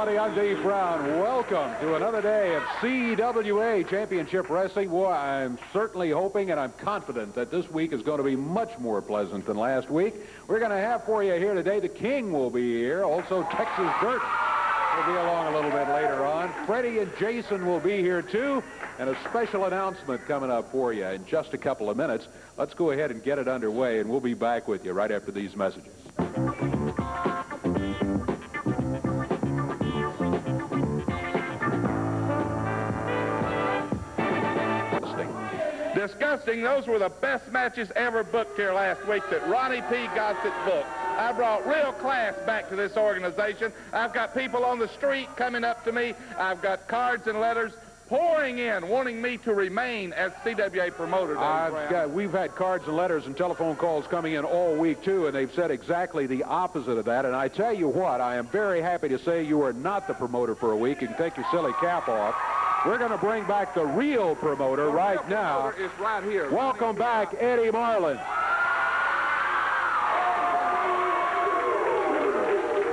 everybody. I'm Dave Brown. Welcome to another day of CWA Championship Wrestling. Boy, I'm certainly hoping and I'm confident that this week is going to be much more pleasant than last week. We're going to have for you here today, the King will be here. Also, Texas Dirt will be along a little bit later on. Freddie and Jason will be here, too. And a special announcement coming up for you in just a couple of minutes. Let's go ahead and get it underway, and we'll be back with you right after these messages. Disgusting. Those were the best matches ever booked here last week that Ronnie P. Gossett booked. I brought real class back to this organization. I've got people on the street coming up to me. I've got cards and letters pouring in, wanting me to remain as CWA promoter. We've had cards and letters and telephone calls coming in all week, too, and they've said exactly the opposite of that. And I tell you what, I am very happy to say you are not the promoter for a week. You can take your silly cap off. We're going to bring back the real promoter right now. Is right here. Welcome back, Eddie Marlin.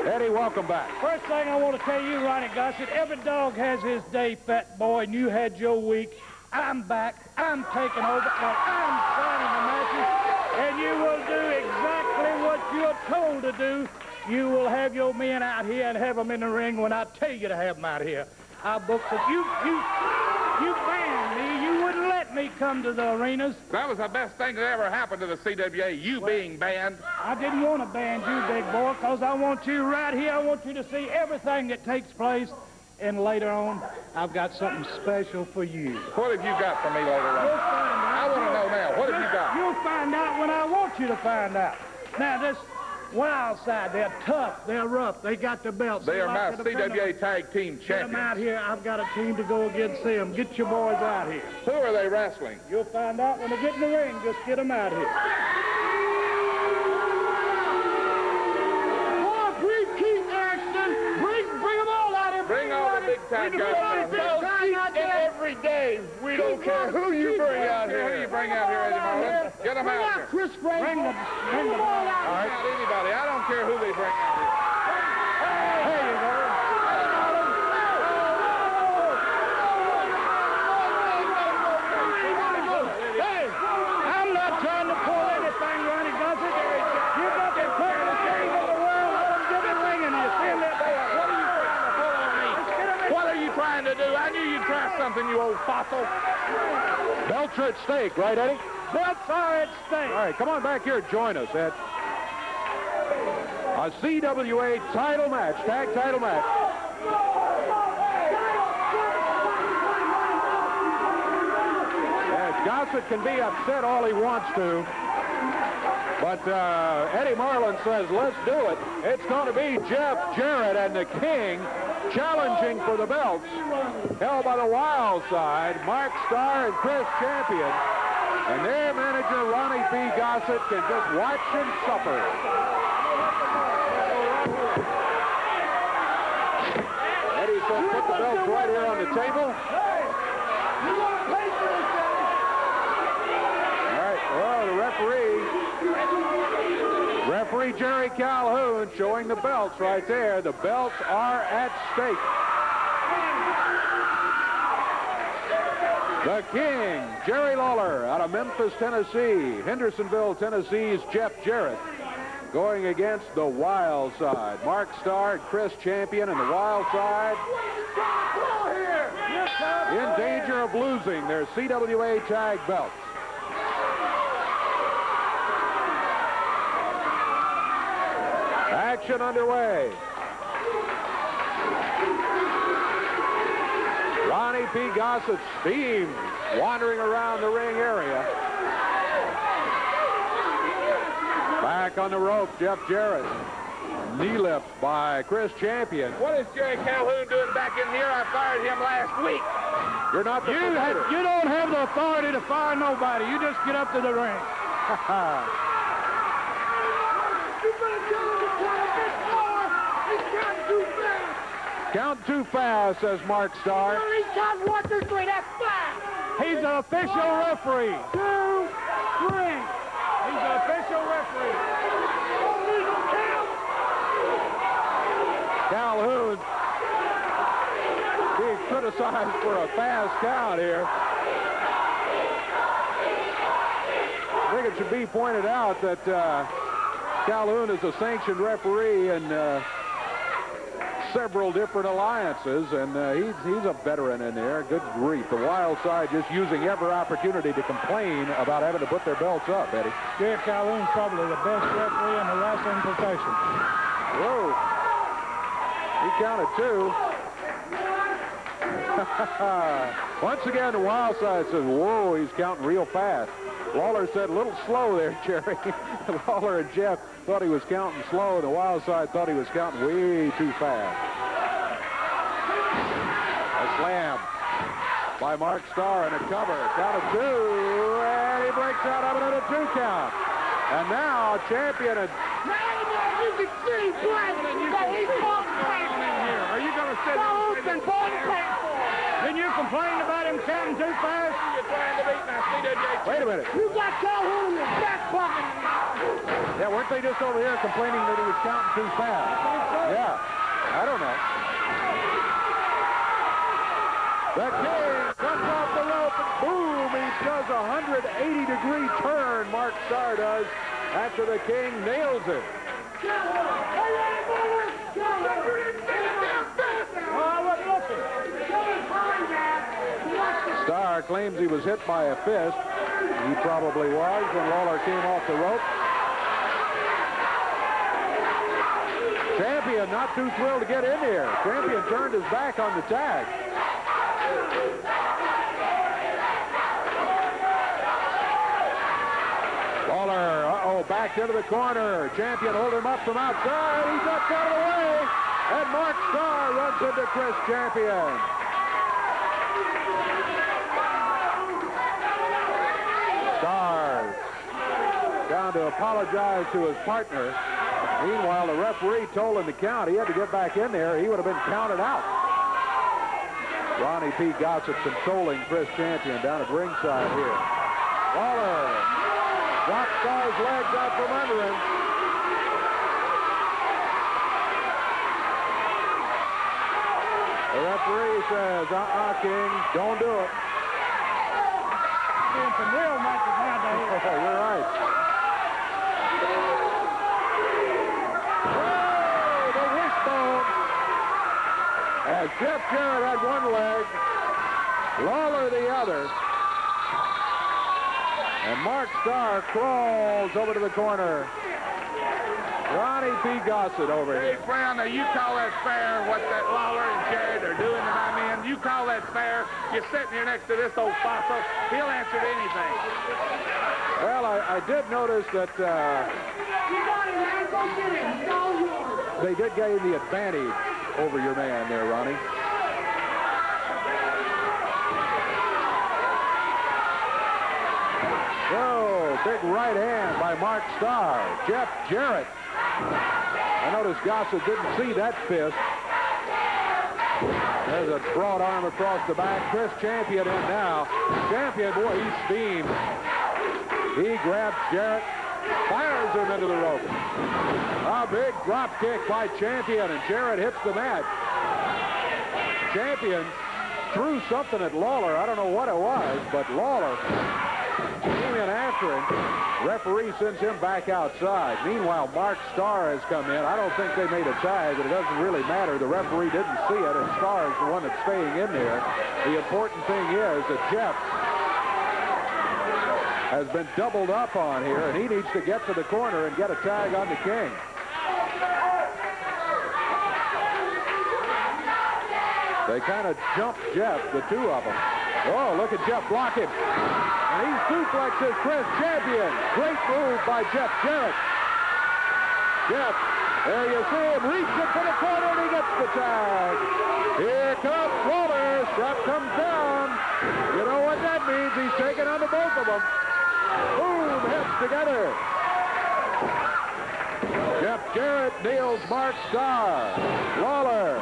Eddie, welcome back. First thing I want to tell you, Ronnie Gossett, every dog has his day, fat boy, and you had your week. I'm back. I'm taking over, and I'm signing the matches, and you will do exactly what you're told to do. You will have your men out here and have them in the ring when I tell you to have them out here. I booked it. You banned me. You wouldn't let me come to the arenas. That was the best thing that ever happened to the CWA, you being banned. I didn't want to ban you, big boy, because I want you right here. I want you to see everything that takes place. And later on, I've got something special for you. What have you got for me later on? You'll find out. I want to know now. What have you got? You'll find out when I want you to find out. Now, this wild side, they're tough, they're rough, they got the belts. They are my CWA Tag Team Get champions. them out here. I've got a team to go against them. Get your boys out here. Who are they wrestling? You'll find out when they get in the ring. Just get them out here. Bring them all out here. Bring all the big time guys out here. Every day. We don't care who you bring out here. Who you bring out here, Eddie Marlin. Get them out here. Chris Frank. Bring them all out. All right, anybody. I don't care who they bring out here. There you go. Hey, I'm not trying to pull anything, Ronnie Gossett. You got the quickest game in the world. Let them get in the ring and you see that boy. What are you trying to do? I knew you'd try something, you old fossil. Belts are at stake, right, Eddie? Belts are at stake. All right, come on back here. Join us, Ed. A CWA title match, tag title match. Yes, Gossett can be upset all he wants to. But Eddie Marlin says, let's do it. It's going to be Jeff Jarrett and the King challenging for the belts. Held by the Wild Side, Mark Starr and Chris Champion. And their manager, Ronnie P. Gossett, can just watch and suffer. Eddie says, put the belts right here on the table. All right, well, the referee Jerry Calhoun showing the belts right there. The belts are at stake. The King, Jerry Lawler, out of Memphis, Tennessee. Hendersonville, Tennessee's Jeff Jarrett going against the Wild Side. Mark Starr and Chris Champion, and the Wild Side in danger of losing their CWA tag belts. Action underway. Ronnie P. Gossett's steam wandering around the ring area. Back on the rope, Jeff Jarrett. Knee lift by Chris Champion. What is Jerry Calhoun doing back in here? I fired him last week. You're not the promoter. You don't have the authority to fire nobody. You just get up to the ring. Count too fast, says Mark Starr. He's counting 1, 2, 3. That's 5. He's an official referee. 2, 3. He's an official referee. Calhoun penalized for a fast count here. I think it should be pointed out that Calhoun is a sanctioned referee in several different alliances, and he's a veteran in there. Good grief. The Wild side just using every opportunity to complain about having to put their belts up, Eddie. Jerry Calhoun's probably the best referee in the wrestling profession. Whoa. He counted 2. Once again, the Wild side says, whoa, he's counting real fast. Lawler said a little slow there, Jerry. Lawler and Jeff thought he was counting slow, and the Wild side thought he was counting way too fast. A slam by Mark Starr and a cover. Count of 2, and he breaks out of it at a 2 count. And now champion and... You can see black that he's falling in here. Are you going to sit Then you complained about him counting too fast? You're trying to beat my CWA. Wait a minute. You got Calhoun in the back pocket. Yeah, weren't they just over here complaining that he was counting too fast? Yeah, I don't know. The King comes off the rope and boom, he does a 180-degree turn, Mark Starr does, after the King nails it. Starr claims he was hit by a fist. He probably was when Lawler came off the rope. Champion not too thrilled to get in here. Champion turned his back on the tag. Lawler, backed into the corner. Champion hold him up from outside. He's up out of the way. And Mark Starr runs into Chris Champion. Starr down to apologize to his partner. Meanwhile, the referee told him to count. He had to get back in there. He would have been counted out. Ronnie P. Gossett consoling Chris Champion down at ringside here. Lawler drops Starr's legs out from under him. The referee says, King, don't do it. Doing some real matches nowadays. Oh, you're right. Oh, the wishbone. As Jeff Jarrett had one leg, Lawler the other. And Mark Starr crawls over to the corner. Ronnie P. Gossett over here. Hey, Brown, now you call that fair, what that Lawler and Jarrett are doing to my men? You call that fair? You're sitting here next to this old fossil. He'll answer to anything. Well, I did notice that they did gain the advantage over your man there, Ronnie. Oh, big right hand by Mark Starr. Jeff Jarrett. I noticed Gossett didn't see that fist. There's a broad arm across the back. Chris Champion in now. Champion, boy, he's steamed. He grabs Jarrett, fires him into the rope. A big drop kick by Champion, and Jarrett hits the mat. Champion threw something at Lawler. I don't know what it was, but Lawler came in after him. Referee sends him back outside. Meanwhile, Mark Starr has come in. I don't think they made a tag, but it doesn't really matter. The referee didn't see it, and Starr is the one that's staying in there. The important thing is that Jeff has been doubled up on here, and he needs to get to the corner and get a tag on the King. They kind of jumped Jeff, the two of them. Oh, look at Jeff block him. And he suplexes Chris Champion. Great move by Jeff Jarrett. Jeff, there you see him reaching for the corner, and he gets the tag. Here comes Lawler. Strap comes down. You know what that means. He's taking on the both of them. Boom, heads together. Jeff Jarrett nails Mark Starr. Lawler.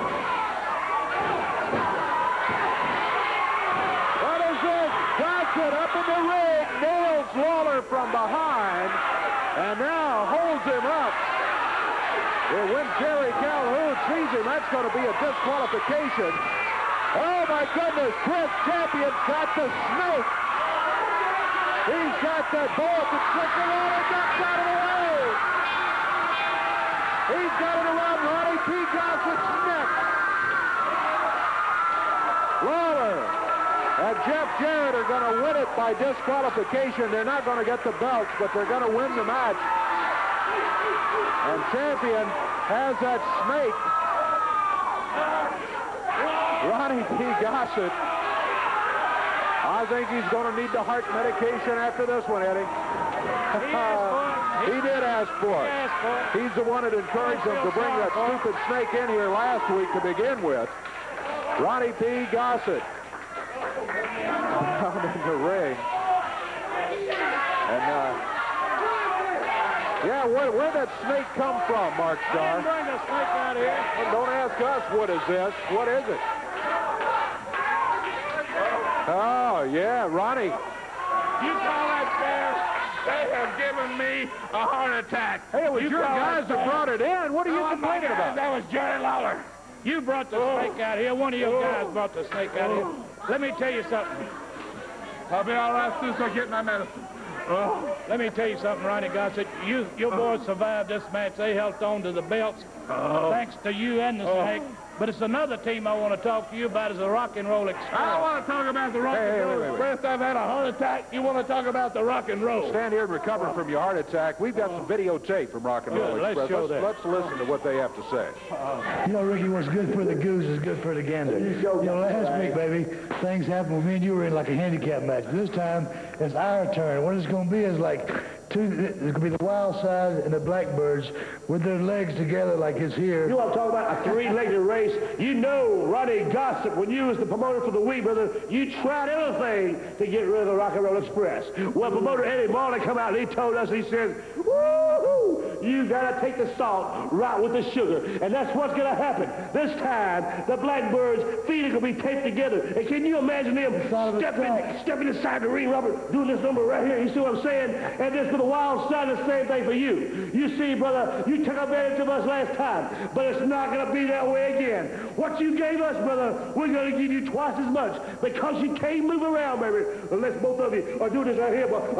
What is this? Gossett up in the ring, nails Lawler from behind, and now holds him up. When Jerry Calhoun sees him, that's going to be a disqualification. Oh, my goodness. Chris Champion's got the snake. He's got the boa constrictor on and ducks out of the way. He's got it around Ronnie P. Gossett's neck. Lawler and Jeff Jarrett are going to win it by disqualification. They're not going to get the belts, but they're going to win the match. And Champion has that snake. Ronnie P. Gossett. I think he's going to need the heart medication after this one, Eddie. He did ask for it. He's the one that encouraged him to bring that stupid snake in here last week to begin with. Ronnie P. Gossett down in the ring. And, yeah, where'd that snake come from, Mark Starr? I didn't bring the snake out here. Well, don't ask us what is this. What is it? Oh, yeah, Ronnie. You call that fair? They have given me a heart attack. Hey, it was your guys that brought it in. What are you complaining about? That was Jerry Lawler. You brought the snake out here. One of your guys brought the snake out here. Let me tell you something. I'll be all right as soon as I get my medicine. Let me tell you something, Ronnie Gossett. Your boys survived this match. They held on to the belts thanks to you and the snake. But it's another team I want to talk to you about is the Rock and Roll Express. I want to talk about the Rock and Roll Express. I've had a heart attack. You want to talk about the Rock and Roll? Stand here and recover from your heart attack. We've got some videotape from Rock and Roll Let's Express. show that. Let's listen to what they have to say. You know, Ricky, what's good for the goose is good for the gander. You know, last week, baby, things happened with me and you were in like a handicap match. This time, it's our turn. What it's going to be is like it's going to be the Wild Side and the Blackbirds with their legs together like it's here. You want to talk about a three-legged race? You know, Ronnie Gossett, when you was the promoter for the week, brother, you tried everything to get rid of the Rock and Roll Express. Well, promoter Eddie Marley come out and he told us, he says, woo-hoo, you got to take the salt right with the sugar. And that's what's going to happen. This time, the Blackbirds' feet are going to be taped together. And can you imagine them stepping inside the ring, Robert, doing this number right here? You see what I'm saying? And this for the Wild Side, the same thing for you. You see, brother, you took advantage of us last time, but it's not going to be that way again. What you gave us, brother, we're going to give you twice as much because you can't move around, baby, unless both of you are doing this right here. But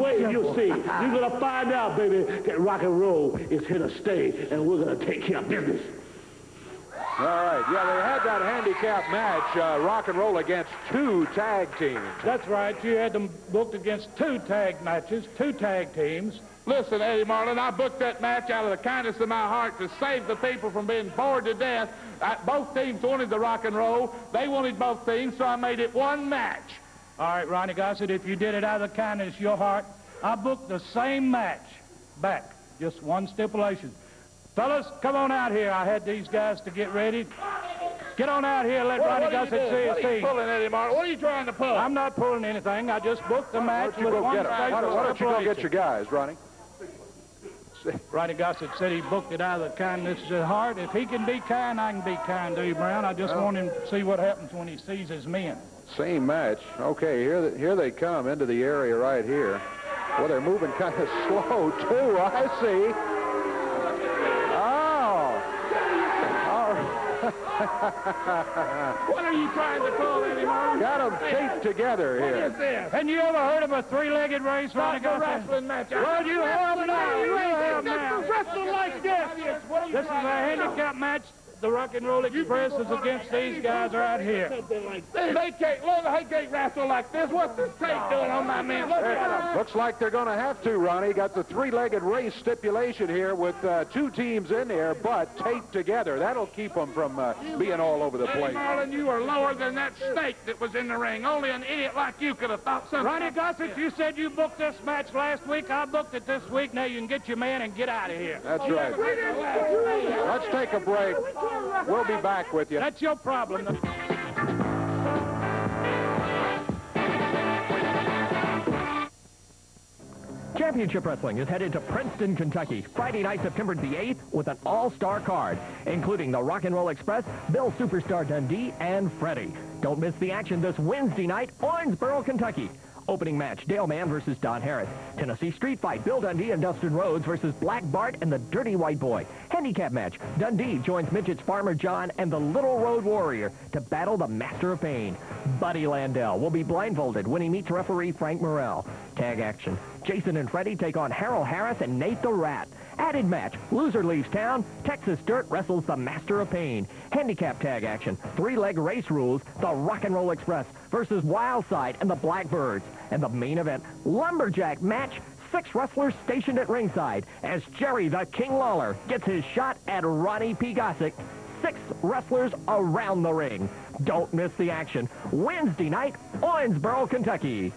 wait, you'll see. You're going to find out, baby, that rock and roll is here to stay, and we're going to take care of business. All right. Yeah, they had that handicap match, Rock and Roll against two tag teams. That's right. You had them booked against two tag matches, two tag teams. Listen, Eddie Marlin, I booked that match out of the kindness of my heart to save the people from being bored to death. Both teams wanted the Rock and Roll. They wanted both teams, so I made it one match. All right, Ronnie Gossett, if you did it out of the kindness of your heart, I booked the same match back. Just one stipulation. Fellas, come on out here. I had these guys to get ready. Get on out here and let Ronnie Gossett see his team. What are you pulling, Eddie Marlin? What are you trying to pull? I'm not pulling anything. I just booked the match with one Why don't you go get your guys, Ronnie? Ronnie Gossett said he booked it out of the kindness of his heart. If he can be kind, I can be kind to you, Brown. I just want him to see what happens when he sees his men. Same match. Okay, here they come into the area right here. Well, they're moving kind of slow, too. I see. What are you trying to pull, Eddie Marlin? Got them taped together here. What is this? And you ever heard of a three-legged race, Ronnie That's a Gossett? wrestling match. Well, you have now. You have now. Wrestling like this. This is a handicap match. The Rock and Roll Express is against these guys right here. They can't wrestle like this. What's this tape doing on my man? Look at him. Looks like they're going to have to, Ronnie. Got the three-legged race stipulation here with two teams in there, but taped together. That'll keep them from being all over the Eddie place. Marlin, you are lower than that snake that was in the ring. Only an idiot like you could have thought something. Ronnie Gossett, you said you booked this match last week. I booked it this week. Now you can get your man and get out of here. That's right. Let's take a break. We'll be back with you. That's your problem. Championship Wrestling is headed to Princeton, Kentucky, Friday night, September the 8th, with an all-star card, including the Rock and Roll Express, Bill Superstar Dundee, and Freddie. Don't miss the action this Wednesday night, Owensboro, Kentucky. Opening match, Dale Mann versus Don Harris. Tennessee Street Fight, Bill Dundee and Dustin Rhodes versus Black Bart and the Dirty White Boy. Handicap match, Dundee joins Midget's Farmer John and the Little Road Warrior to battle the Master of Pain. Buddy Landell will be blindfolded when he meets referee Frank Morrell. Tag action, Jason and Freddie take on Harold Harris and Nate the Rat. Added match, loser leaves town, Texas Dirt wrestles the Master of Pain. Handicap tag action, three-leg race rules, the Rock and Roll Express versus Wildside and the Blackbirds. And the main event, lumberjack match, 6 wrestlers stationed at ringside as Jerry the King Lawler gets his shot at Ronnie P. Gossick. 6 wrestlers around the ring. Don't miss the action. Wednesday night, Owensboro, Kentucky.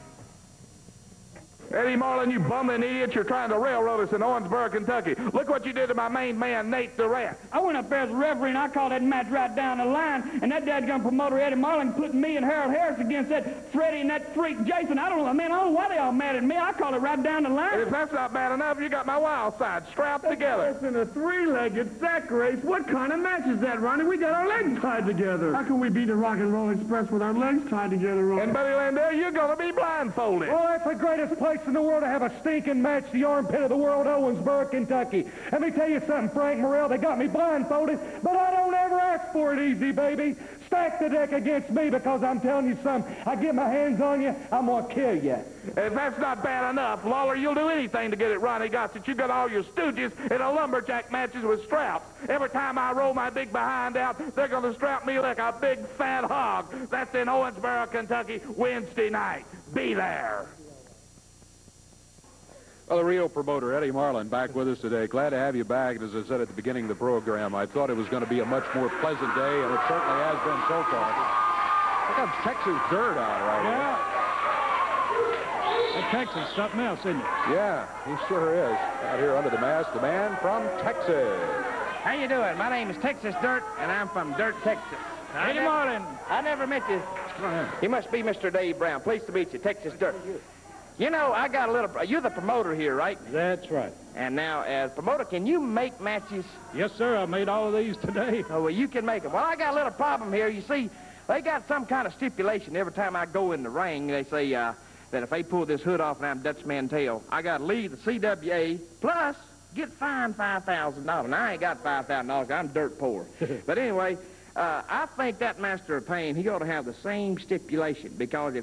Eddie Marlin, you bumbling idiot, you're trying to railroad us in Owensboro, Kentucky. Look what you did to my main man, Nate the Rat. I went up there as a referee, and I called that match right down the line, and that dadgum promoter, Eddie Marlin, put me and Harold Harris against that Freddie and that freak Jason. I don't know why they all mad at me. I called it right down the line. And if that's not bad enough, you got my wild side strapped together. It's in a three-legged sack race. What kind of match is that, Ronnie? We got our legs tied together. How can we beat the Rock and Roll Express with our legs tied together, Ronnie? And Buddy Landell, you're going to be blindfolded. Well, that's the greatest place in the world to have a stinking match, the armpit of the world, Owensboro, Kentucky. Let me tell you something, Frank Morrell, they got me blindfolded, but I don't ever ask for it easy, baby. Stack the deck against me because I'm telling you something. I get my hands on you, I'm going to kill you. If that's not bad enough, Lawler, you'll do anything to get at Ronnie Gossett. You got all your stooges in a lumberjack matches with straps. Every time I roll my big behind out, they're going to strap me like a big fat hog. That's in Owensboro, Kentucky, Wednesday night. Be there. Well, the real promoter, Eddie Marlin, back with us today. Glad to have you back. As I said at the beginning of the program, I thought it was going to be a much more pleasant day, and it certainly has been so far. Look at Texas Dirt out right here. That Texas is something else, isn't it? Yeah, he sure is. Out here under the mask, the man from Texas. How you doing? My name is Texas Dirt, and I'm from Dirt, Texas. Eddie Marlin. I never met you. You must be Mr. Dave Brown. Pleased to meet you, Texas Dirt. You know, I got a little... You're the promoter here, right? That's right. And now, as promoter, can you make matches? Yes, sir. I made all of these today. Oh, well, you can make them. Well, I got a little problem here. You see, they got some kind of stipulation. Every time I go in the ring, they say that if they pull this hood off and I'm Dutch Mantell, I got to leave the CWA, plus get fined $5,000. Now, I ain't got $5,000. I'm dirt poor. But anyway... I think that Master of Pain, he ought to have the same stipulation, because I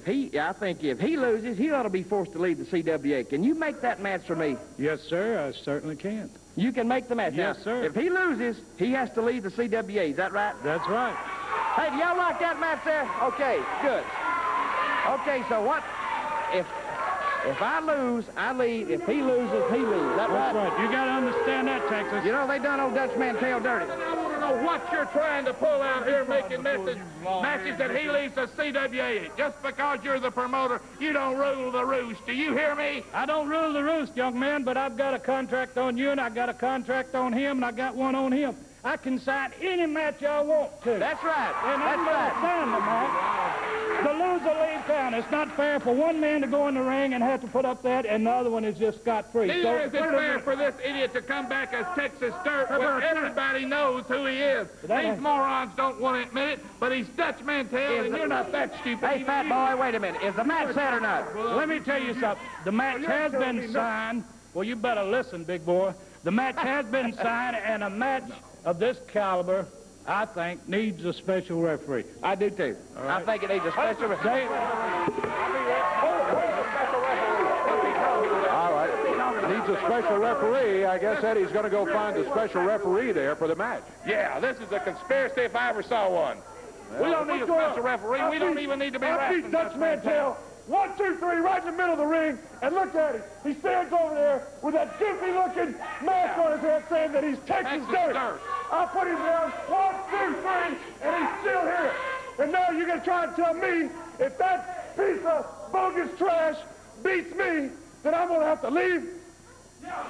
think if he loses, he ought to be forced to leave the CWA. Can you make that match for me? Yes, sir, I certainly can. You can make the match? Yes, now, sir. If he loses, he has to leave the CWA. Is that right? That's right. Hey, do y'all like that match there? Okay, good. Okay, so what? If I lose, I leave. If he loses, he leaves. Is that right? That's right. You got to understand that, Texas. You know, they done old Dutch Mantell dirty. I want to know what you're trying to pull out here making matches that he leaves the CWA. Just because you're the promoter, you don't rule the roost. Do you hear me? I don't rule the roost, young man, but I've got a contract on you, and I got a contract on him, and I got one on him. I can sign any match I want to. That's right. And I'm going to sign the match. The loser leaves town. It's not fair for one man to go in the ring and have to put up that, and the other one is just scot-free. Neither is it fair for this idiot to come back as Texas Dirt when everybody knows who he is. These morons don't want to admit it, but he's Dutch Mantell, and you're not that stupid. Hey, fat boy, wait a minute. Is the match set or not? Let me tell you something. The match has been signed. Well, you better listen, big boy. The match has been signed, and a match of this caliber, I think, needs a special referee. I do, too. Right. I think it needs a special referee. All right. Needs a special referee. I guess Eddie's going to go find a special referee there for the match. Yeah, this is a conspiracy if I ever saw one. We don't need a special referee. We don't even need to be wrestling. Dutch Mantell. 1, 2, 3, right in the middle of the ring, and look at him. He stands over there with that goofy-looking mask on his head saying that he's Texas Dirt. I put him down, 1, 2, 3, and he's still here. And now you're going to try and tell me if that piece of bogus trash beats me, then I'm going to have to leave?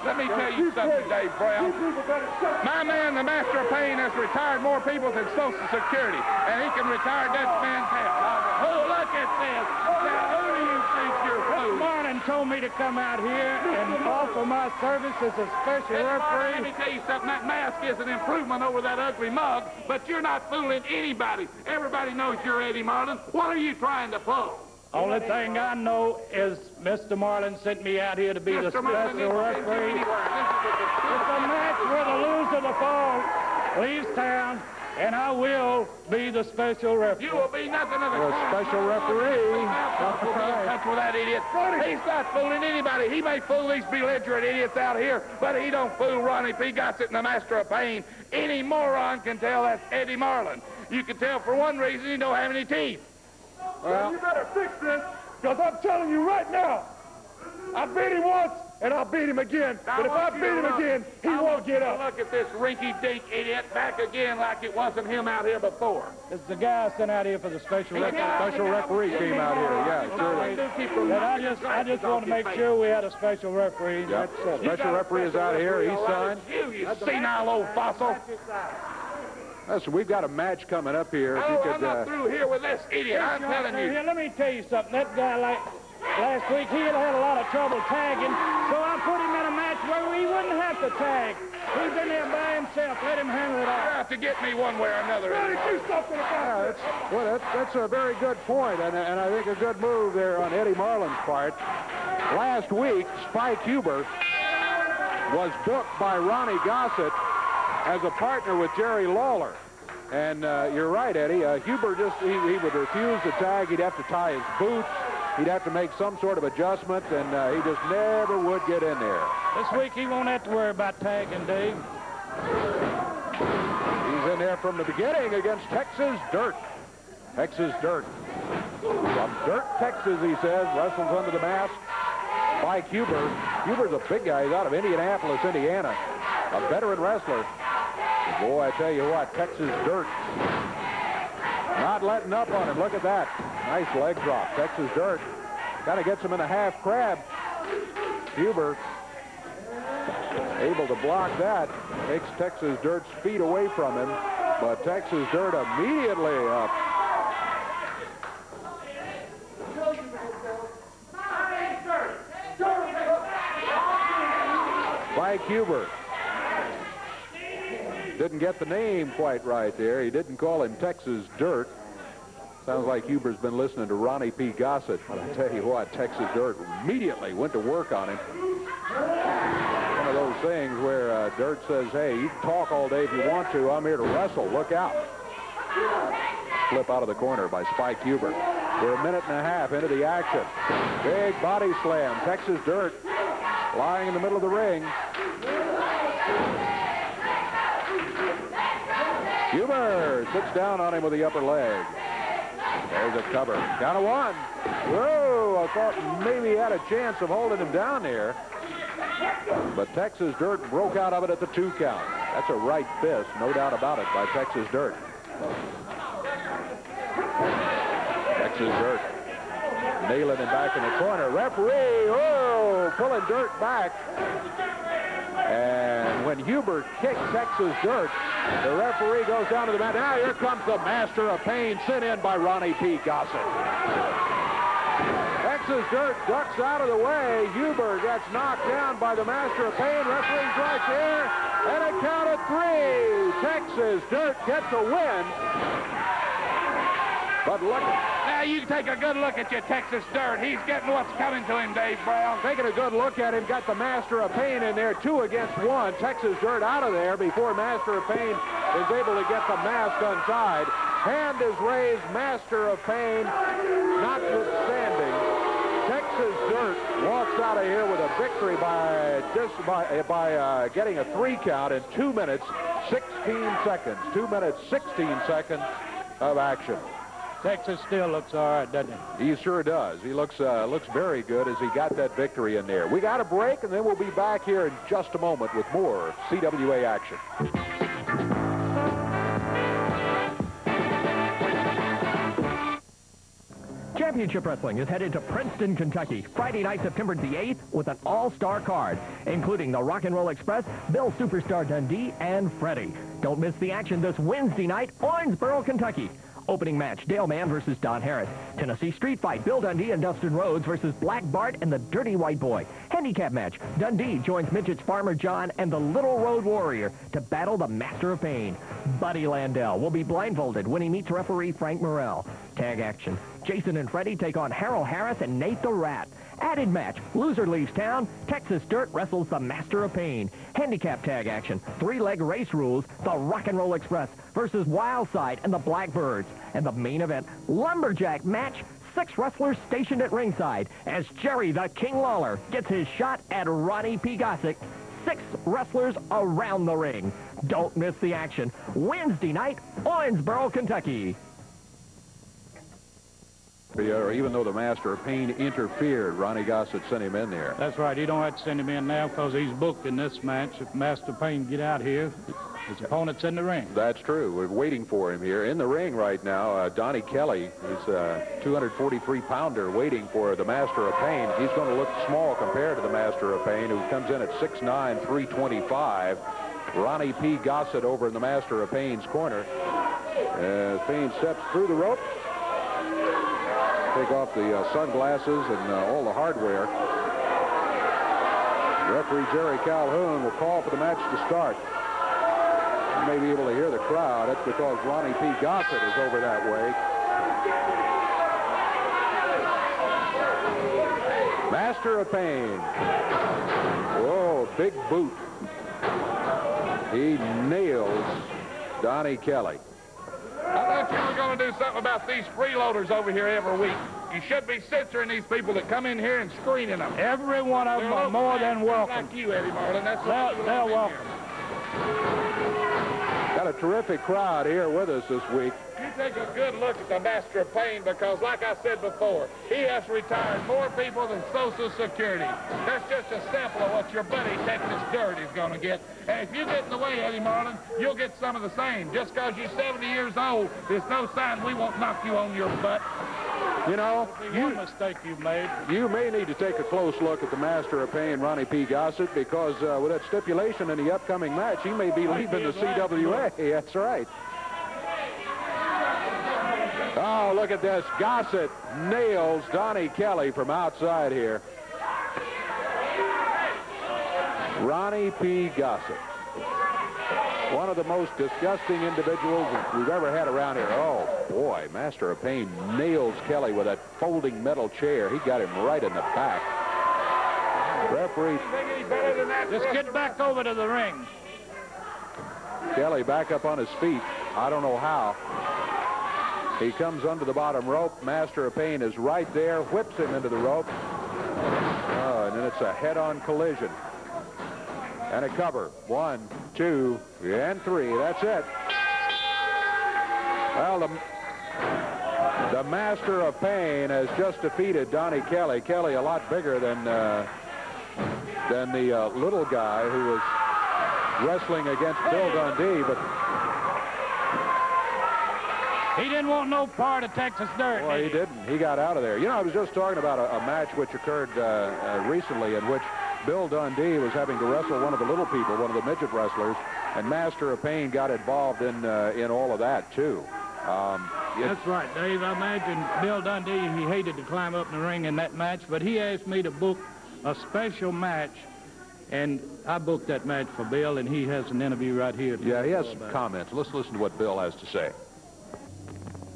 Let me tell you something, Dave Brown. My man, the Master of Pain, has retired more people than Social Security, and he can retire Dutch Mantell. Oh, look at this. Now, who do you think you're fooling? Martin told me to come out here and offer my service as a special referee. Let me tell you something. That mask is an improvement over that ugly mug, but you're not fooling anybody. Everybody knows you're Eddie Marlin. What are you trying to pull? Only thing I know is Mr. Marlin sent me out here to be the special referee. It's a match where the loser of the fall leaves town, and I will be the special referee. You will be nothing of A special referee. That's with that idiot. He's not fooling anybody. He may fool these belligerent idiots out here, but he don't fool Ronnie P. Gossett and the Master of Pain. Any moron can tell that's Eddie Marlin. You can tell for one reason, he don't have any teeth. Well, you better fix this, because I'm telling you right now, I beat him once, and I'll beat him again. But if I beat him again, he won't get up. Look at this rinky-dink idiot back again like it wasn't him out here before. It's the guy I sent out here for the special referee. Special referee came out here. Yeah, sure. But I just want to make sure we had a special referee. Yep. Special referee is out here. He's signed. You senile old fossil. Listen, we've got a match coming up here. If you Oh, could, I'm not through here with this idiot. I'm telling you. Here, let me tell you something. That guy, like last week, he had a lot of trouble tagging, so I put him in a match where he wouldn't have to tag. He's in there by himself. Let him handle it You all. have to get me one way or another. Do something about it. well, that's a very good point, and I think a good move there on Eddie Marlin's part. Last week, Spike Huber was booked by Ronnie Gossett as a partner with Jerry Lawler. And you're right, Eddie. Huber he would refuse to tag. He'd have to tie his boots. He'd have to make some sort of adjustment, and he just never would get in there. This week, he won't have to worry about tagging, Dave. He's in there from the beginning against Texas Dirt. Texas Dirt. From Dirt, Texas, he says, wrestles under the mask. Spike Huber. Huber's a big guy. He's out of Indianapolis, Indiana. A veteran wrestler. Boy, I tell you what, Texas Dirt not letting up on him. Look at that. Nice leg drop. Texas Dirt kind of gets him in a half crab. Huber able to block that. Takes Texas Dirt's feet away from him. But Texas Dirt immediately up. Spike Huber. Didn't get the name quite right there. He didn't call him Texas Dirt. Sounds like Huber's been listening to Ronnie P. Gossett. But I tell you what, Texas Dirt immediately went to work on him. One of those things where Dirt says, hey, you can talk all day if you want to. I'm here to wrestle. Look out. Flip out of the corner by Spike Huber. We're a minute and a half into the action. Big body slam. Texas Dirt lying in the middle of the ring. Huber sits down on him with the upper leg. There's a cover. Count of one. Whoa, I thought maybe he had a chance of holding him down there. But Texas Dirt broke out of it at the 2 count. That's a right fist, no doubt about it, by Texas Dirt. Texas Dirt nailing him back in the corner. Referee, oh, pulling Dirt back. And when Huber kicked Texas Dirt, the referee goes down to the mat. Now here comes the Master of Pain, sent in by Ronnie P. Gossett. Texas Dirt ducks out of the way. Huber gets knocked down by the Master of Pain. Referee's right there. And a count of 3. Texas Dirt gets a win. But look. Now you take a good look at your Texas Dirt. He's getting what's coming to him, Dave Brown. Taking a good look at him, got the Master of Pain in there, 2 against 1. Texas Dirt out of there before Master of Pain is able to get the mask untied. Hand is raised, Master of Pain notwithstanding. Texas Dirt walks out of here with a victory by getting a 3 count in 2 minutes, 16 seconds. 2 minutes, 16 seconds of action. Texas still looks all right, doesn't he? He sure does. He looks very good as he got that victory in there. We got a break, and then we'll be back here in just a moment with more CWA action. Championship Wrestling is headed to Princeton, Kentucky, Friday night, September the 8th, with an all-star card, including the Rock and Roll Express, Bill Superstar Dundee, and Freddie. Don't miss the action this Wednesday night, Owensboro, Kentucky. Opening match, Dale Mann versus Don Harris. Tennessee Street Fight, Bill Dundee and Dustin Rhodes versus Black Bart and the Dirty White Boy. Handicap match, Dundee joins Midget's Farmer John and the Little Road Warrior to battle the Master of Pain. Buddy Landell will be blindfolded when he meets referee Frank Morrell. Tag action. Jason and Freddie take on Harold Harris and Nate the Rat. Added match. Loser leaves town. Texas Dirt wrestles the Master of Pain. Handicap tag action. 3-leg race rules. The Rock and Roll Express versus Wildside and the Blackbirds. And the main event, lumberjack match. 6 wrestlers stationed at ringside as Jerry the King Lawler gets his shot at Ronnie P. Gossick. 6 wrestlers around the ring. Don't miss the action. Wednesday night, Owensboro, Kentucky. Even though the Master of Pain interfered, Ronnie Gossett sent him in there. That's right. He don't have to send him in now because he's booked in this match. If Master of Pain get out here, his opponent's in the ring. That's true. We're waiting for him here. In the ring right now, Donnie Kelly is a 243-pounder waiting for the Master of Pain. He's going to look small compared to the Master of Pain, who comes in at 6'9", 325. Ronnie P. Gossett over in the Master of Pain's corner. As Pain steps through the rope. Take off the sunglasses and all the hardware. Referee Jerry Calhoun will call for the match to start. You may be able to hear the crowd. That's because Ronnie P. Gossett is over that way. Master of Pain. Whoa, big boot. He nails Donnie Kelly. I thought you were going to do something about these freeloaders over here every week. You should be censoring these people that come in here and screening them. Every one of them are more than welcome. Like you, Eddie Marlin. That's They're welcome. Got a terrific crowd here with us this week. You take a good look at the Master of Pain because, like I said before, he has retired more people than Social Security. That's just a sample of what your buddy Texas Dirt is going to get. And if you get in the way, Eddie Marlin, you'll get some of the same. Just because you're 70 years old, there's no sign we won't knock you on your butt. You know, one mistake you've made. You may need to take a close look at the Master of Pain, Ronnie P. Gossett, because with that stipulation in the upcoming match, he may be leaving the CWA. That's right. Oh, look at this. Gossett nails Donnie Kelly from outside here. Ronnie P. Gossett. One of the most disgusting individuals we've ever had around here. Oh, boy, Master of Pain nails Kelly with that folding metal chair. He got him right in the back. Referee. Just get back over to the ring. Kelly back up on his feet. I don't know how. He comes under the bottom rope. Master of Pain is right there, whips him into the rope. Oh, and then it's a head-on collision. And a cover. 1, 2, and 3. That's it. Well, the Master of Pain has just defeated Donnie Kelly. Kelly a lot bigger than the little guy who was wrestling against Bill Dundee, but he didn't want no part of Texas Dirt. Boy, he didn't. He got out of there. You know, I was just talking about a match which occurred recently in which Bill Dundee was having to wrestle one of the little people, one of the midget wrestlers, and Master of Pain got involved in all of that, too. That's right, Dave. I imagine Bill Dundee, he hated to climb up in the ring in that match, but he asked me to book a special match, and I booked that match for Bill, and he has an interview right here. Yeah, he has some comments. Let's listen to what Bill has to say.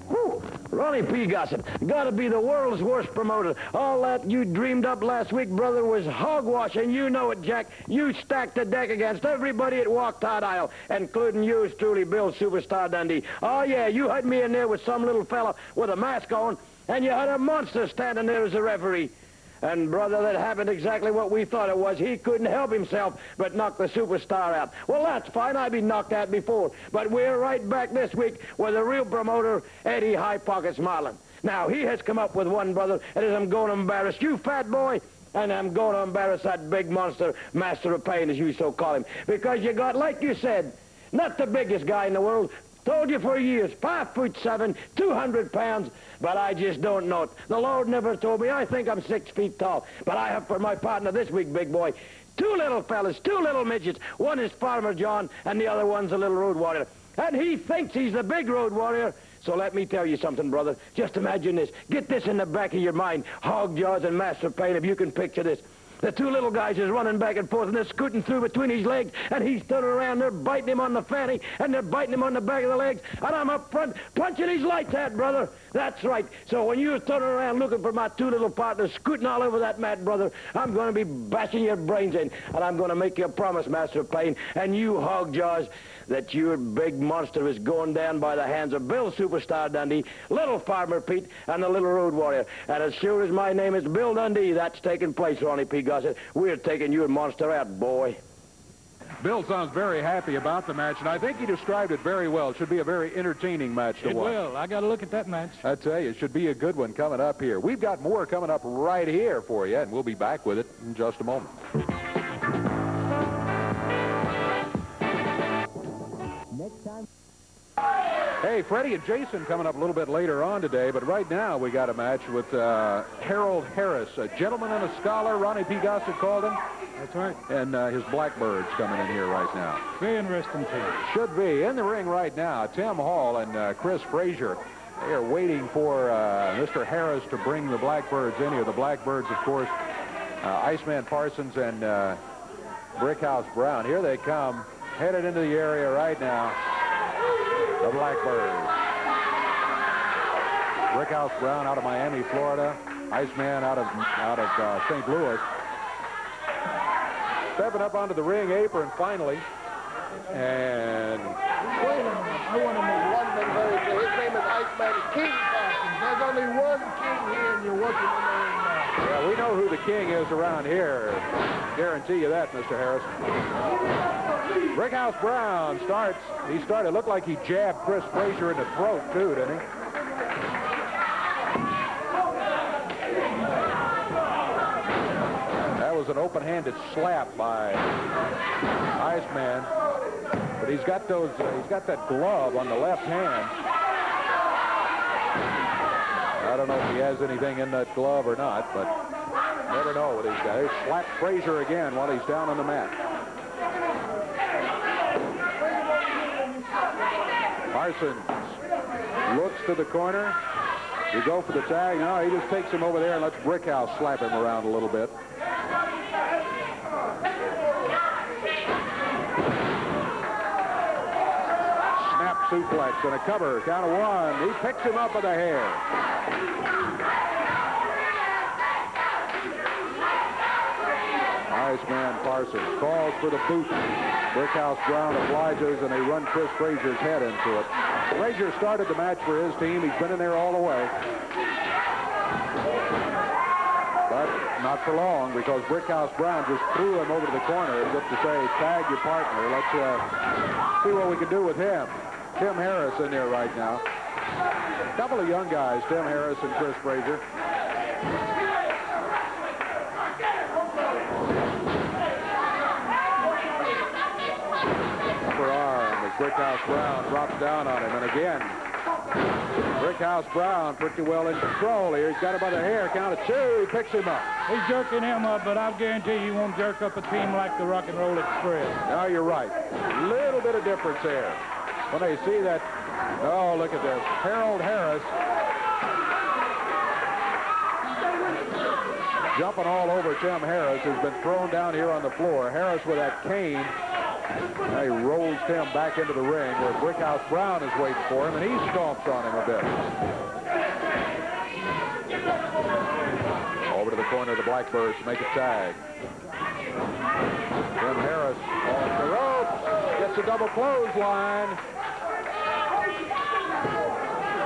Whew. Ronnie P. Gossett, gotta be the world's worst promoter. All that you dreamed up last week, brother, was hogwash, and you know it, Jack. You stacked the deck against everybody that walked that aisle, including yours truly, Bill Superstar Dundee. Oh, yeah, you had me in there with some little fella with a mask on, and you had a monster standing there as a referee. And, brother, that happened exactly what we thought it was. He couldn't help himself but knock the superstar out. Well, that's fine. I've been knocked out before. But we're right back this week with the real promoter, Eddie High Pockets Marlin. Now, he has come up with one, brother, and I'm going to embarrass you, fat boy, and I'm going to embarrass that big monster, Master of Pain, as you so call him. Because you got, like you said, not the biggest guy in the world. Told you for years, 5'7", 200 pounds, but I just don't know it. The Lord never told me. I think I'm 6 feet tall, but I have for my partner this week, big boy, 2 little fellas, 2 little midgets. One is Farmer John, and the other one's a little road warrior. And he thinks he's the big road warrior. So let me tell you something, brother. Just imagine this. Get this in the back of your mind, Hog Jaws and Master of Pain, if you can picture this. The two little guys is running back and forth, and they're scooting through between his legs, and he's turning around. They're biting him on the fanny, and they're biting him on the back of the legs, and I'm up front punching his lights out, brother. That's right. So when you're turning around looking for my two little partners scooting all over that mat, brother, I'm going to be bashing your brains in, and I'm going to make you a promise, Master Payne, and you hog jaws, that your big monster is going down by the hands of Bill Superstar Dundee, Little Farmer Pete, and the Little Road Warrior. And as sure as my name is Bill Dundee, that's taking place, Ronnie P. Gossett. We're taking your monster out, boy. Bill sounds very happy about the match, and I think he described it very well. It should be a very entertaining match to watch. It will. I got to look at that match. I tell you, it should be a good one coming up here. We've got more coming up right here for you, and we'll be back with it in just a moment. Next time. Hey, Freddie and Jason coming up a little bit later on today, but right now we got a match with Harold Harris, a gentleman and a scholar. Ronnie P. Gossett called him. That's right. And his Blackbirds coming in here right now. Very interesting team. Should be. In the ring right now, Tim Hall and Chris Frazier. They are waiting for Mr. Harris to bring the Blackbirds in here. The Blackbirds, of course, Iceman Parsons and Brickhouse Brown. Here they come, headed into the area right now. The Blackbirds. Brickhouse Brown out of Miami, Florida. Iceman out of St. Louis. Stepping up onto the ring apron finally. And wait a minute. I want to make one thing very clear. His name is Iceman King Parsons. There's only one king here, and you're watching the name now. yeah, we know who the king is around here. Guarantee you that, Mr. Harris. Brickhouse Brown starts. He started. Looked like he jabbed Chris Frazier in the throat, too, didn't he? That was an open-handed slap by Iceman. But he's got those. He's got that glove on the left hand. I don't know if he has anything in that glove or not, but never know what he's got. He slapped Frazier again while he's down on the mat. Parsons looks to the corner. You go for the tag. No, he just takes him over there and lets Brickhouse slap him around a little bit. Snap suplex and a cover. Count of one. He picks him up by the hair. Iceman Parsons calls for the boot. Brickhouse Brown obliges, and they run Chris Frazier's head into it. Frazier started the match for his team. He's been in there all the way. But not for long, because Brickhouse Brown just threw him over to the corner as if to say, tag your partner. Let's see what we can do with him. Tim Harris in there right now. A couple of young guys, Tim Harris and Chris Frazier. Upper arm as Brickhouse Brown drops down on him. And again, Brickhouse Brown pretty well in control here. He's got him by the hair. Count of two. He picks him up. He's jerking him up, but I'll guarantee you won't jerk up a team like the Rock and Roll Express. No, you're right. Little bit of difference there. When they see that, oh, look at this. Harold Harris jumping all over Tim Harris, who's been thrown down here on the floor. Harris with that cane. Now he rolls Tim back into the ring where Brickhouse Brown is waiting for him, and he stomps on him a bit. Over to the corner of the Blackbirds to make a tag. Tim Harris off the ropes, gets a double clothesline.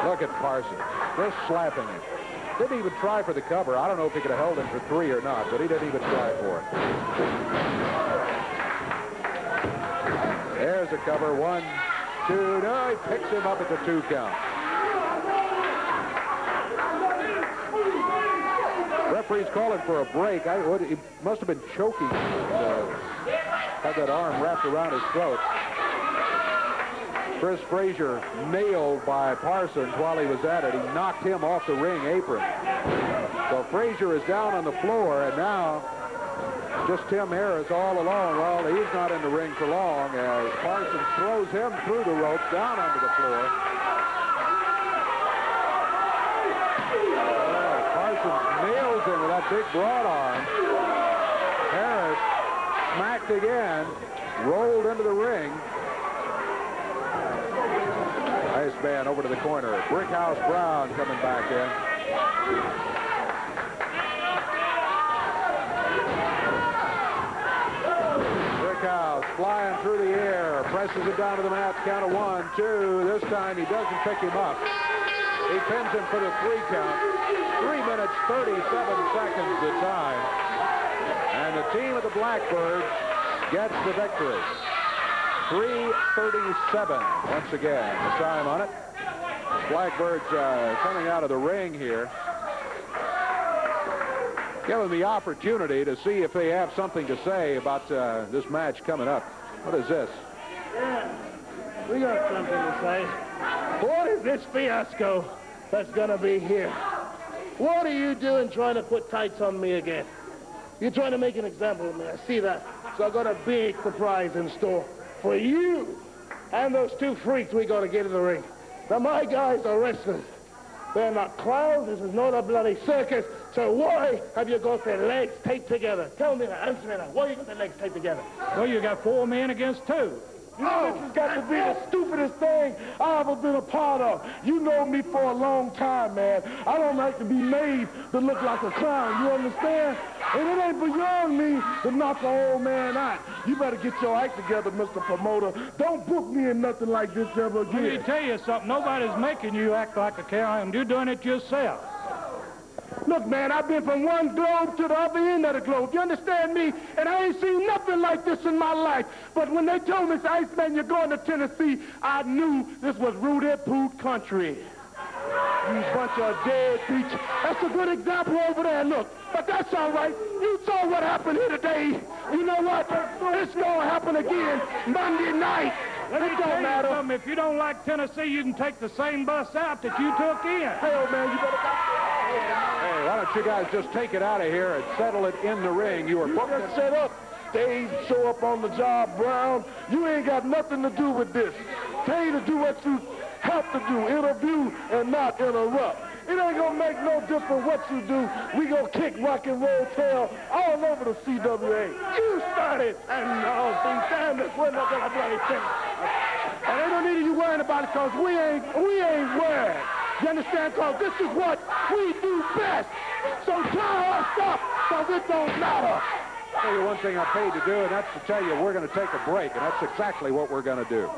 Look at Parsons, just slapping him. Didn't even try for the cover. I don't know if he could have held him for three or not, but he didn't even try for it. There's a cover. 1, 2. No, he picks him up at the 2 count. Referee's calling for a break. He must have been choking. Had that arm wrapped around his throat. Chris Frazier nailed by Parsons while he was at it. He knocked him off the ring apron. So Frazier is down on the floor, and now just Tim Harris all alone. Well, he's not in the ring for long as Parsons throws him through the ropes down onto the floor. Parsons nails him with that big broad arm. checked again, rolled into the ring. Nice man over to the corner. Brickhouse Brown coming back in. Brickhouse flying through the air, presses it down to the mat, count of 1, 2. This time he doesn't pick him up. He pins him for the 3 count. 3 minutes, 37 seconds the time. And the team of the Blackbirds gets the victory. 3:37 once again, the time on it. Blackbirds coming out of the ring here. Give them the opportunity to see if they have something to say about this match coming up. What is this? Yeah, we got something to say. What is this fiasco that's going to be here? What are you doing trying to put tights on me again? You're trying to make an example of me. I see that. So I got a big surprise in store for you and those 2 freaks we got to get in the ring. Now, my guys are wrestlers. They're not clowns. This is not a bloody circus. So why have you got their legs taped together? Tell me that. Answer me that. Why you got their legs taped together? Well, you got 4 men against 2. You know, this has got to be the stupidest thing I ever been a part of. You know me for a long time, man. I don't like to be made to look like a clown. You understand? And it ain't beyond me to knock an old man out. You better get your act together, Mr. Promoter. Don't book me in nothing like this ever again. Let me tell you something. Nobody's making you act like a clown. You're doing it yourself. Look, man, I've been from one globe to the other end of the globe. You understand me? And I ain't seen nothing like this in my life. But when they told me, Iceman, you're going to Tennessee, I knew this was Rudy Poot country. You bunch of dead beach. That's a good example over there, look. But that's all right. You saw what happened here today. You know what? It's going to happen again Monday night. Let me tell you something. If you don't like Tennessee, you can take the same bus out that you took in. Hell, man, you better... Hey, why don't you guys just take it out of here and settle it in the ring? You were booked. Just set up. Dave, show up on the job, Brown. You ain't got nothing to do with this. Tell you to do what you have to do. Interview and not interrupt. It ain't gonna make no difference what you do. We gonna kick rock and roll tail all over the CWA. You started, and all things damn this we're not gonna bloody thing. And ain't no need of you worrying about it, cause we ain't worried. You understand? Cause this is what we do best. So try us up, cause it don't matter. I'll tell you one thing I'm paid to do, and that's to tell you we're going to take a break, and that's exactly what we're going to do.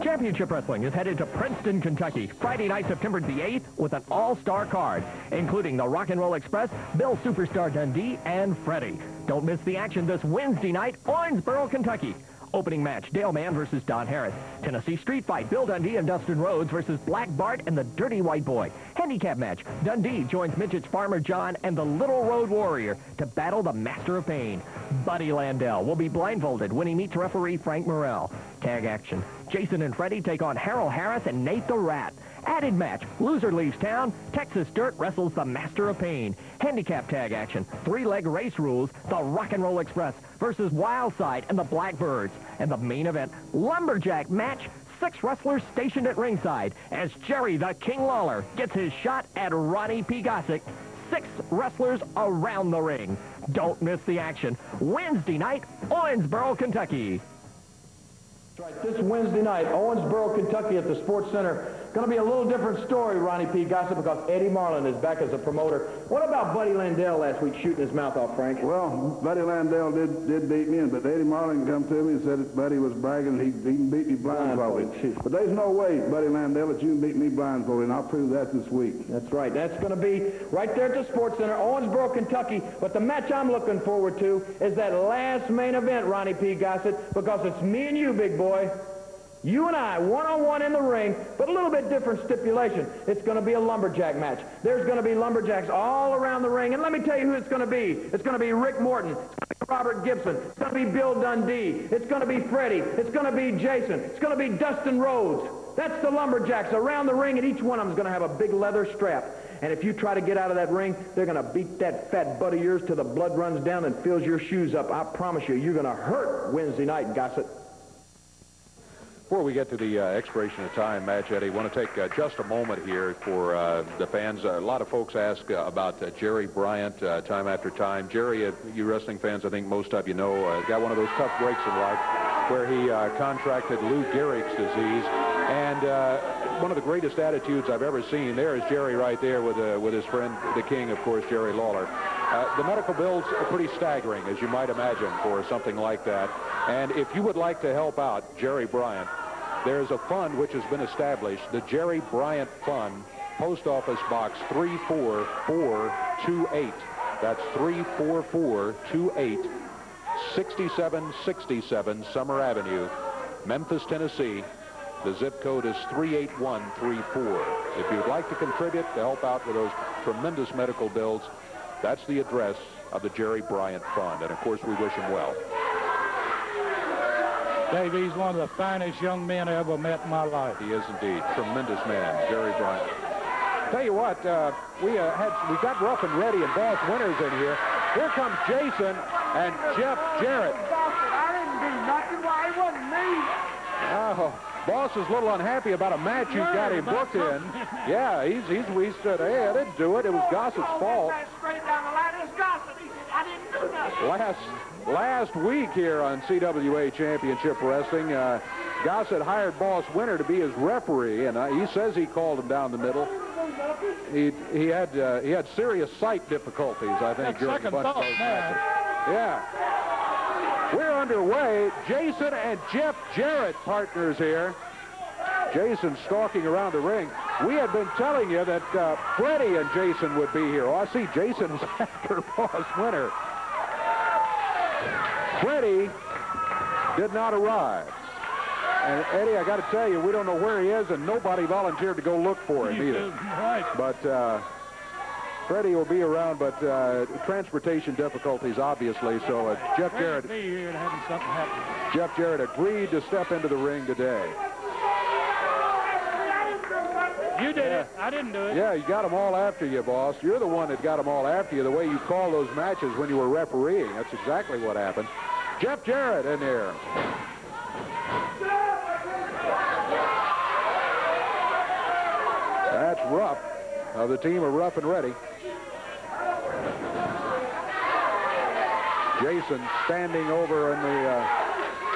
Championship Wrestling is headed to Princeton, Kentucky, Friday night, September the 8th, with an all-star card, including the Rock and Roll Express, Bill Superstar Dundee, and Freddie. Don't miss the action this Wednesday night, Owensboro, Kentucky. Opening match, Dale Mann versus Don Harris. Tennessee Street Fight, Bill Dundee and Dustin Rhodes versus Black Bart and the Dirty White Boy. Handicap match, Dundee joins Midget's Farmer John and the Little Road Warrior to battle the Master of Pain. Buddy Landell will be blindfolded when he meets referee Frank Morrell. Tag action, Jason and Freddie take on Harold Harris and Nate the Rat. Added match, loser leaves town, Texas Dirt wrestles the Master of Pain. Handicap tag action, 3-leg race rules, the Rock and Roll Express versus Wildside and the Blackbirds. And the main event, lumberjack match, 6 wrestlers stationed at ringside as Jerry the King Lawler gets his shot at Ronnie P. Gossick. 6 wrestlers around the ring. Don't miss the action. Wednesday night, Owensboro, Kentucky. That's right, this Wednesday night, Owensboro, Kentucky at the Sports Center. Going to be a little different story, Ronnie P. Gossett, because Eddie Marlin is back as a promoter. What about Buddy Landell last week shooting his mouth off, Frank? Well, Buddy Landell did beat me, but Eddie Marlin come to me and said that Buddy was bragging he can beat me blindfolded. But there's no way, Buddy Landell, that you can beat me blindfolded, and I'll prove that this week. That's right. That's going to be right there at the Sports Center, Owensboro, Kentucky. But the match I'm looking forward to is that last main event, Ronnie P. Gossett, because it's me and you, big boy. You and I, one-on-one in the ring, but a little bit different stipulation. It's going to be a lumberjack match. There's going to be lumberjacks all around the ring. And let me tell you who it's going to be. It's going to be Rick Morton. It's going to be Robert Gibson. It's going to be Bill Dundee. It's going to be Freddie. It's going to be Jason. It's going to be Dustin Rhodes. That's the lumberjacks around the ring, and each one of them is going to have a big leather strap. And if you try to get out of that ring, they're going to beat that fat butt of yours till the blood runs down and fills your shoes up. I promise you, you're going to hurt Wednesday night, Gossett. before we get to the expiration of time match, Eddie, I want to take just a moment here for the fans. A lot of folks ask about Jerry Bryant time after time. Jerry, you wrestling fans, I think most of you know, got one of those tough breaks in life where he contracted Lou Gehrig's disease. And one of the greatest attitudes I've ever seen, there is Jerry right there with his friend, the King, of course, Jerry Lawler. The medical bills are pretty staggering, as you might imagine, for something like that. And if you would like to help out Jerry Bryant, there's a fund which has been established, the Jerry Bryant Fund, Post Office Box 34428. That's 34428, 6767 Summer Avenue, Memphis, Tennessee. The zip code is 38134. If you'd like to contribute to help out with those tremendous medical bills, that's the address of the Jerry Bryant Fund. And, of course, we wish him well. Dave, he's one of the finest young men I ever met in my life. He is indeed. Tremendous man, Jerry Bryant. Tell you what, we got Rough and Ready and Boss Winters in here. Here comes Jason and Jeff Jarrett. I didn't do nothing. Why, it wasn't me. Oh, Boss is a little unhappy about a match you got him booked in. Yeah, he said, hey, I didn't do it. It was Gossett's fault. Straight down the line, it's Gossett. He said, I didn't do nothing. Last week here on CWA Championship Wrestling, Gossett hired Boss Winter to be his referee, and he says he called him down the middle. He had serious sight difficulties, I think, during a bunch of those matches. Yeah. We're underway. Jason and Jeff Jarrett, partners here. Jason stalking around the ring. We had been telling you that Freddie and Jason would be here. Oh, I see Jason is after Boss Winter. Freddie did not arrive. And, Eddie, I got to tell you, we don't know where he is, and nobody volunteered to go look for him either. Right. But Freddie will be around, but transportation difficulties, obviously. So Jeff Jarrett agreed to step into the ring today. You did it. I didn't do it. Yeah, you got them all after you, boss. You're the one that got them all after you, the way you call those matches when you were refereeing. That's exactly what happened. Jeff Jarrett in there. That's Rough of the team of Rough and Ready. Jason standing over in the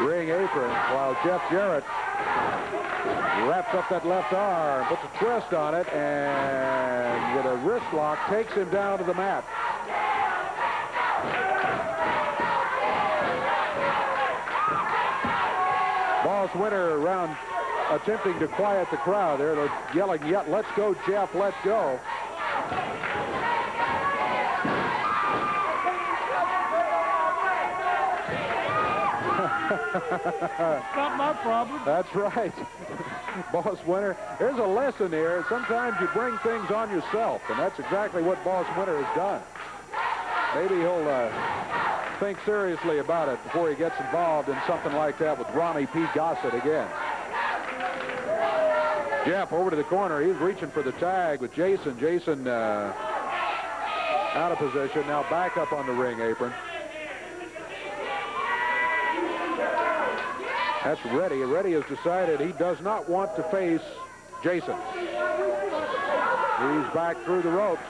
ring apron while Jeff Jarrett wraps up that left arm, puts a twist on it, and with a wrist lock takes him down to the mat. Boss Winter around attempting to quiet the crowd there. They're yelling, let's go, Jeff, let's go. Not my problem. That's right. Boss Winter, there's a lesson here. Sometimes you bring things on yourself, and that's exactly what Boss Winter has done. Maybe he'll think seriously about it before he gets involved in something like that with Ronnie P. Gossett again. Jeff over to the corner. He's reaching for the tag with Jason. Jason out of position. Now back up on the ring apron. That's Reddy. Reddy has decided he does not want to face Jason. He's back through the ropes.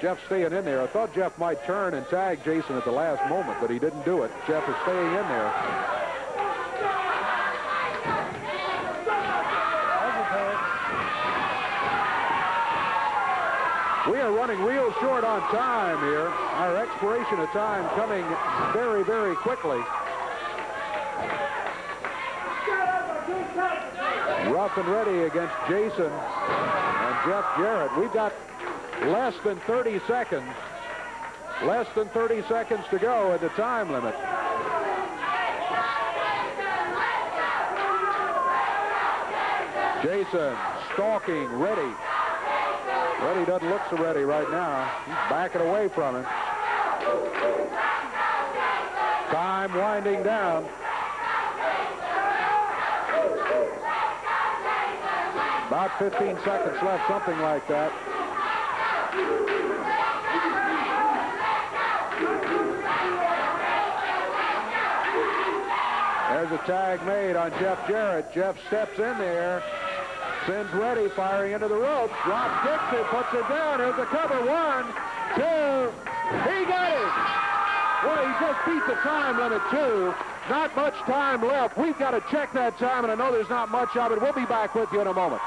Jeff staying in there. I thought Jeff might turn and tag Jason at the last moment, but he didn't do it. Jeff is staying in there. We are running real short on time here. Our expiration of time coming very, very quickly. Rough and Ready against Jason and Jeff Jarrett. We've got less than 30 seconds. Less than 30 seconds to go at the time limit. Jason stalking Ready. Ready doesn't look so ready right now. He's backing away from him. Time winding down. About 15 seconds left, something like that. There's a tag made on Jeff Jarrett. Jeff steps in there. Sends ready, firing into the ropes. Drops Dixon, puts it down. Here's the cover. 1, 2. He got it. Well, he just beat the time limit, too. Not much time left. We've got to check that time, and I know there's not much of it. We'll be back with you in a moment.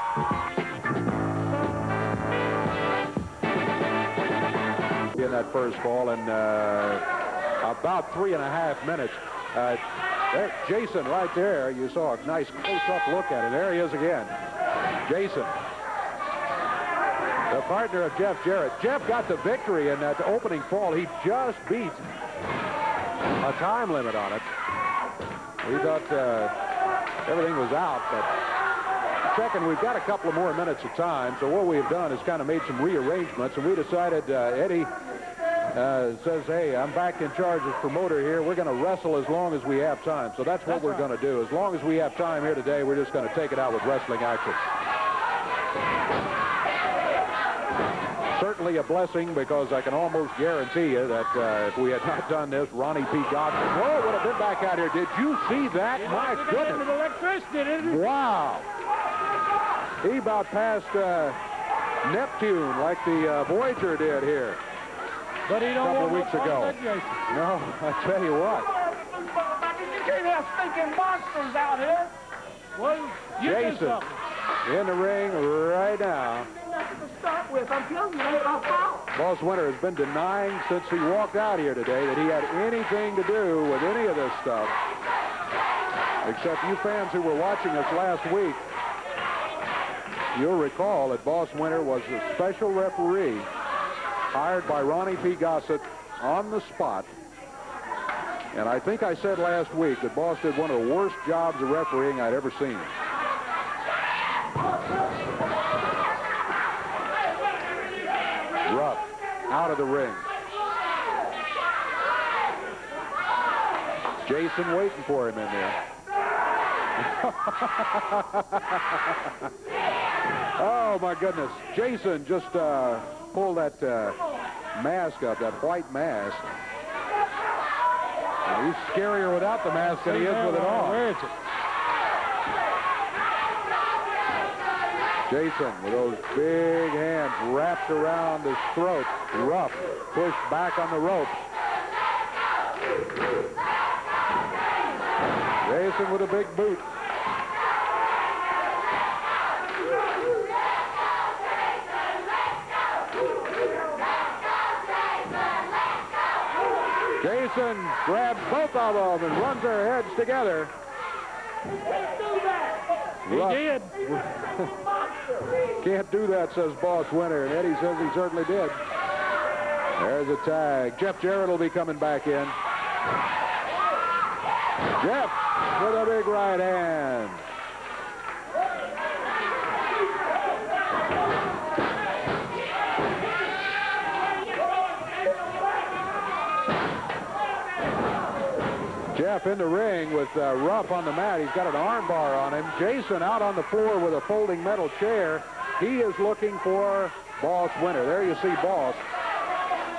In that first ball in about 3.5 minutes. There, Jason right there. You saw a nice close-up look at it. There he is again. Jason, the partner of Jeff Jarrett. Jeff got the victory in that opening fall. He just beat a time limit on it. We thought everything was out, but checking, we've got a couple of more minutes of time, so what we've done is kind of made some rearrangements, and we decided Eddie says, hey, I'm back in charge as promoter here. We're going to wrestle as long as we have time, so that's what we're going to do. As long as we have time here today, we're just going to take it out with wrestling action. Certainly a blessing, because I can almost guarantee you that if we had not done this, Ronnie P. Godfrey, whoa, would have been back out here. Did you see that? My goodness. Electricity, didn't he? Wow. He about passed Neptune like the Voyager did here. But he don't a couple of weeks ago. No, I tell you what. You can't have stinking monsters out here. Well, you Jason in the ring right now. To start with, I'm telling you, ain't my fault. Boss Winter has been denying since he walked out here today that he had anything to do with any of this stuff. Except you fans who were watching us last week, you'll recall that Boss Winter was a special referee hired by Ronnie P. Gossett on the spot. And I think I said last week that Boss did one of the worst jobs of refereeing I'd ever seen. Ruff out of the ring. Jason waiting for him in there. Oh, my goodness. Jason just pulled that mask up, that white mask. And he's scarier without the mask than he is with it on. Where is it? Jason with those big hands wrapped around his throat. Ruff pushed back on the rope. Jason with a big boot. Jason grabs both of them and runs their heads together. He did. Can't do that, says Boss Winter, and Eddie says he certainly did. There's a tag. Jeff Jarrett will be coming back in. Jeff with a big right hand. Jeff in the ring with Ruff on the mat. He's got an arm bar on him. Jason out on the floor with a folding metal chair. He is looking for Boss Winter. There you see Boss.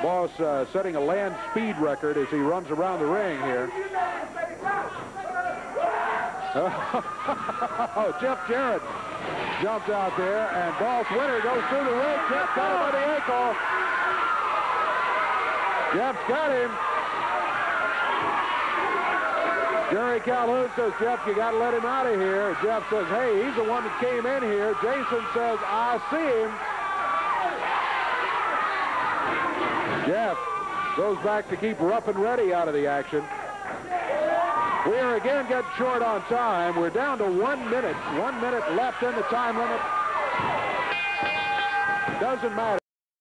Boss setting a land speed record as he runs around the ring here. Oh, Jeff Jarrett jumped out there, and Boss Winter goes through the ring. Jeff got him by the ankle. Jeff's got him. Jerry Calhoun says, Jeff, you got to let him out of here. Jeff says, hey, he's the one that came in here. Jason says, I see him. Jeff goes back to keep Ruff and Ready out of the action. We are again getting short on time. We're down to 1 minute. 1 minute left in the time limit. Doesn't matter.